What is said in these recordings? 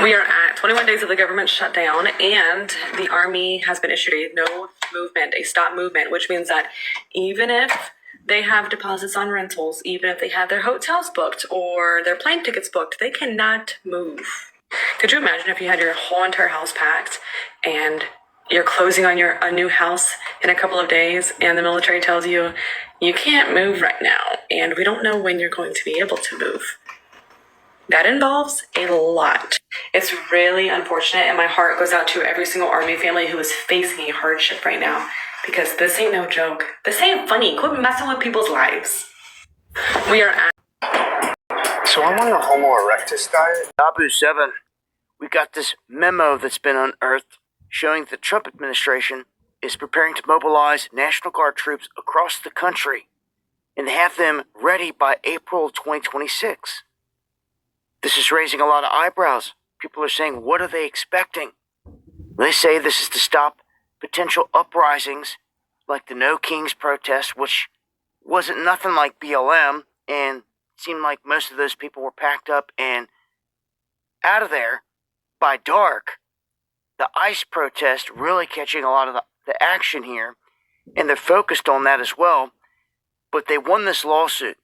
We are at 21 days of the government shutdown, and the Army has been issued a no movement, a stop movement, which means that even if they have deposits on rentals, even if they have their hotels booked or their plane tickets booked, they cannot move. Could you imagine if you had your whole entire house packed and you're closing on a new house in a couple of days, and the military tells you you can't move right now, and we don't know when you're going to be able to move? That involves a lot. It's really unfortunate, and my heart goes out to every single Army family who is facing a hardship right now, because this ain't no joke. This ain't funny. Quit messing with people's lives. We are at... So I'm on a Homo erectus diet. Abu 7, we got this memo that's been unearthed showing the Trump administration is preparing to mobilize National Guard troops across the country and have them ready by April 2026. This is raising a lot of eyebrows. People are saying, what are they expecting? They say this is to stop potential uprisings like the No Kings protest, which wasn't nothing like BLM, and seemed like most of those people were packed up and out of there by dark. The ICE protest really catching a lot of the action here, and they're focused on that as well. But they won this lawsuit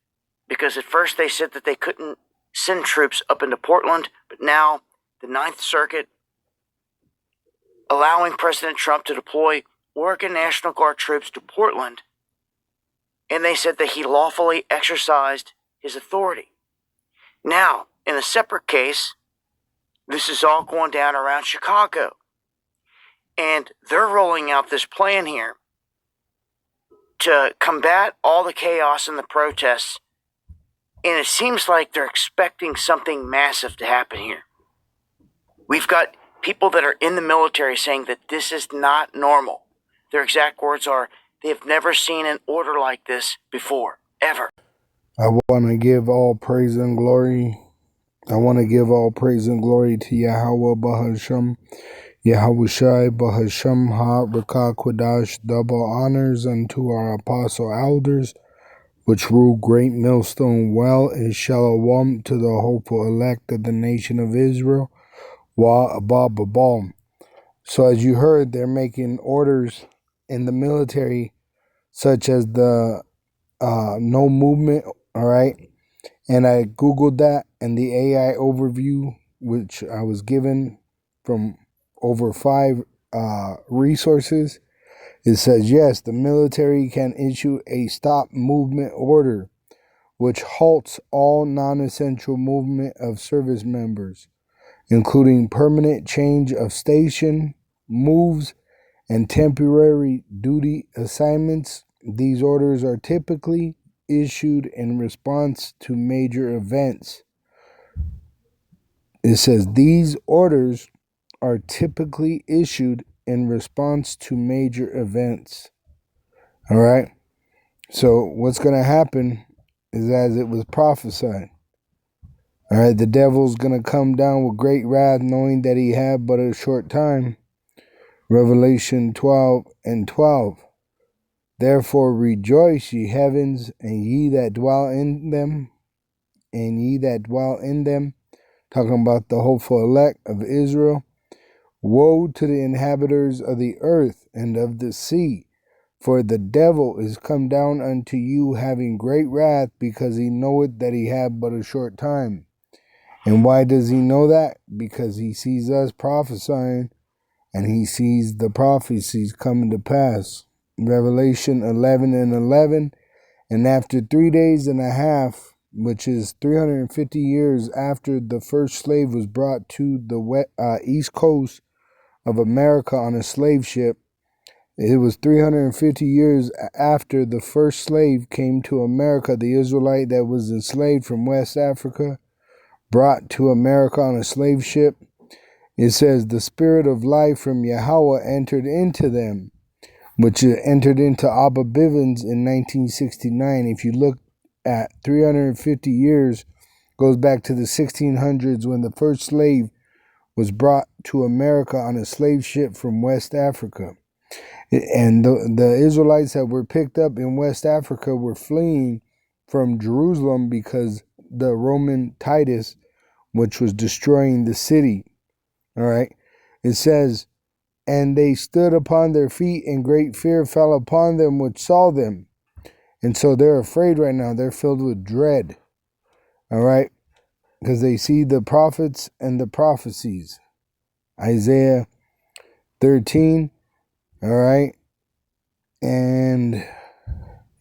because at first they said that they couldn't send troops up into Portland, but now the Ninth Circuit allowing President Trump to deploy Oregon National Guard troops to Portland, and they said that he lawfully exercised his authority. Now, in a separate case, this is all going down around Chicago, and they're rolling out this plan here to combat all the chaos and the protests. And it seems like they're expecting something massive to happen here. We've got people that are in the military saying that this is not normal. Their exact words are, they have never seen an order like this before, ever. I want to give all praise and glory. I want to give all praise and glory to Yahweh Bahasham, Yahweh Shai Bahasham Ha Rakah Quadash. Double honors unto our apostle elders, which rule great millstone well, is shalom to the hopeful elect of the nation of Israel. Wa abba babal. So as you heard, they're making orders in the military, such as the no movement, all right? And I Googled that, and the AI overview, which I was given from over 5 resources, it says, yes, the military can issue a stop movement order, which halts all non-essential movement of service members, including permanent change of station, moves, and temporary duty assignments. These orders are typically issued in response to major events. It says these orders are typically issued in response to major events. All right. So what's going to happen is as it was prophesied. All right. The devil's going to come down with great wrath, knowing that he had but a short time. Revelation 12:12. Therefore rejoice, ye heavens, and ye that dwell in them, talking about the hopeful elect of Israel. Woe to the inhabiters of the earth and of the sea, for the devil is come down unto you having great wrath, because he knoweth that he hath but a short time. And why does he know that? Because he sees us prophesying, and he sees the prophecies coming to pass. Revelation 11:11, and after 3 days and a half, which is 350 years after the first slave was brought to the east coast of America on a slave ship, it was 350 years after the first slave came to America, the Israelite that was enslaved from West Africa, brought to America on a slave ship. It says, the spirit of life from Yahweh entered into them, which entered into Abba Bivens in 1969. If you look at 350 years, goes back to the 1600s when the first slave was brought to America on a slave ship from West Africa. And the Israelites that were picked up in West Africa were fleeing from Jerusalem because the Roman Titus, which was destroying the city. All right. It says, and they stood upon their feet, and great fear fell upon them which saw them. And so they're afraid right now. They're filled with dread. All right. Because they see the prophets and the prophecies. Isaiah 13. All right. And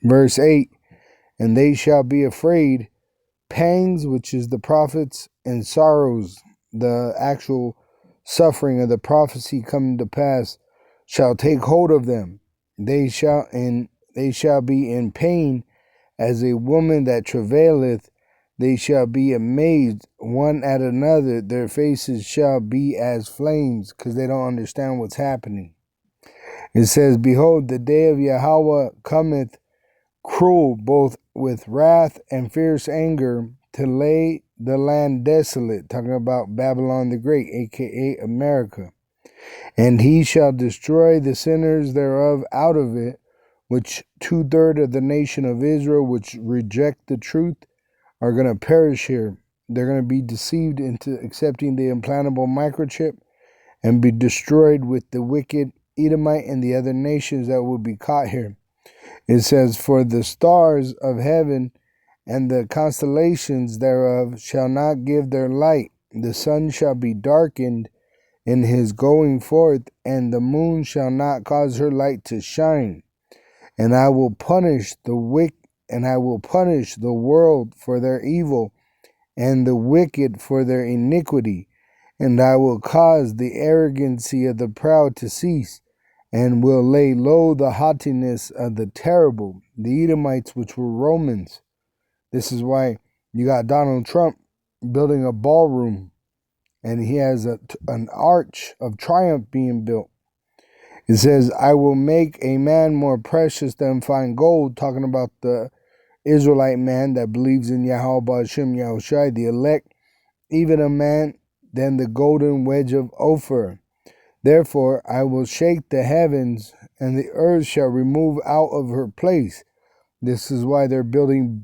verse 8. And they shall be afraid. Pangs, which is the prophets, and sorrows, the actual suffering of the prophecy coming to pass, shall take hold of them. They shall be in pain as a woman that travaileth. They shall be amazed one at another. Their faces shall be as flames, because they don't understand what's happening. It says, behold, the day of Yahweh cometh, cruel, both with wrath and fierce anger, to lay the land desolate, talking about Babylon the Great, aka America. And he shall destroy the sinners thereof out of it, which 2/3 of the nation of Israel, which reject the truth, are going to perish here. They're going to be deceived into accepting the implantable microchip and be destroyed with the wicked Edomite and the other nations that will be caught here. It says, for the stars of heaven and the constellations thereof shall not give their light. The sun shall be darkened in his going forth, and the moon shall not cause her light to shine. And I will punish the world for their evil, and the wicked for their iniquity. And I will cause the arrogancy of the proud to cease, and will lay low the haughtiness of the terrible, the Edomites, which were Romans. This is why you got Donald Trump building a ballroom, and he has an arch of triumph being built. It says, I will make a man more precious than fine gold, talking about the Israelite man that believes in Yahweh Ba'ashem Yahushai, the elect, even a man than the golden wedge of Ophir. Therefore I will shake the heavens, and the earth shall remove out of her place. This is why they're building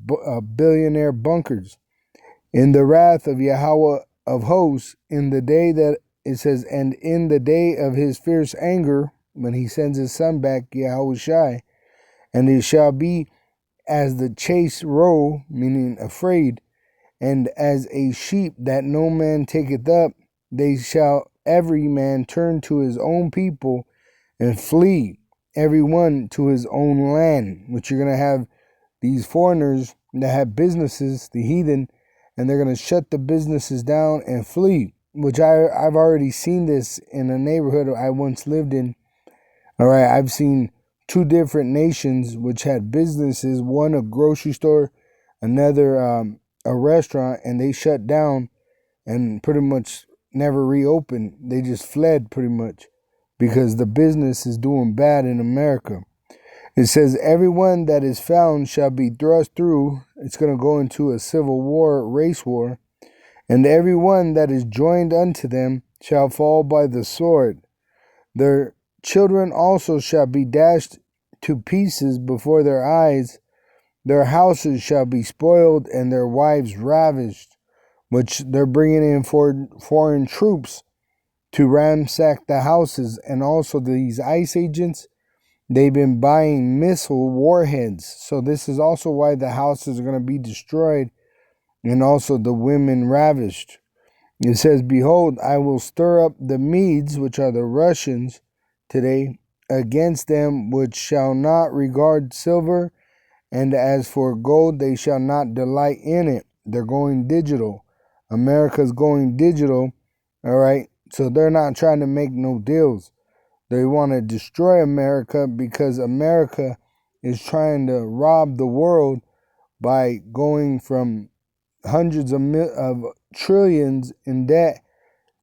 billionaire bunkers. In the wrath of Yahweh of hosts, in the day that it says, and in the day of his fierce anger, when he sends his son back, Yahushai, and it shall be as the chase roe, meaning afraid, and as a sheep that no man taketh up, they shall every man turn to his own people and flee, every one to his own land. Which you're going to have these foreigners that have businesses, the heathen, and they're going to shut the businesses down and flee. Which I've already seen this in a neighborhood I once lived in. All right, I've seen two different nations which had businesses, one a grocery store, another a restaurant, and they shut down and pretty much never reopened. They just fled pretty much because the business is doing bad in America. It says, everyone that is found shall be thrust through. It's going to go into a civil war, race war. And everyone that is joined unto them shall fall by the sword. Their children also shall be dashed to pieces before their eyes. Their houses shall be spoiled, and their wives ravished, which they're bringing in foreign troops to ransack the houses. And also these ICE agents, they've been buying missile warheads. So this is also why the houses are going to be destroyed, and also the women ravished. It says, behold, I will stir up the Medes, which are the Russians today, against them which shall not regard silver, and as for gold, they shall not delight in it. They're going digital. America's going digital, all right? So they're not trying to make no deals. They want to destroy America because America is trying to rob the world by going from hundreds of trillions in debt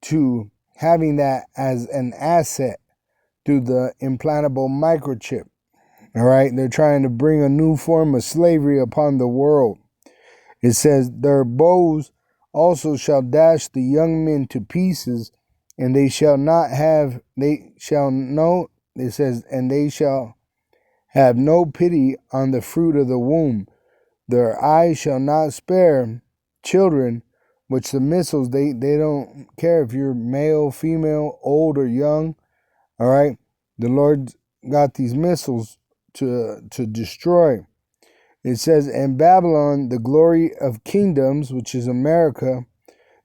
to having that as an asset through the implantable microchip. All right, they're trying to bring a new form of slavery upon the world. It says, their bows also shall dash the young men to pieces, and they shall have no pity on the fruit of the womb. Their eyes shall not spare children, which the missiles, they don't care if you're male, female, old, or young. All right? The Lord got these missiles to destroy. It says, and Babylon, the glory of kingdoms, which is America,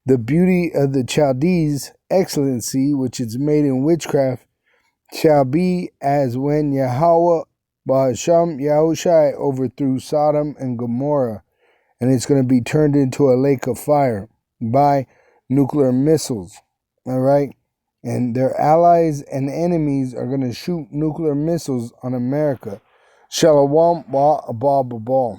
the beauty of the Chaldees, excellency, which is made in witchcraft, shall be as when Yahweh Bahasham Yahushai overthrew Sodom and Gomorrah, and it's going to be turned into a lake of fire by nuclear missiles. All right? And their allies and enemies are going to shoot nuclear missiles on America. Shalom, ba, ba, ba, ba.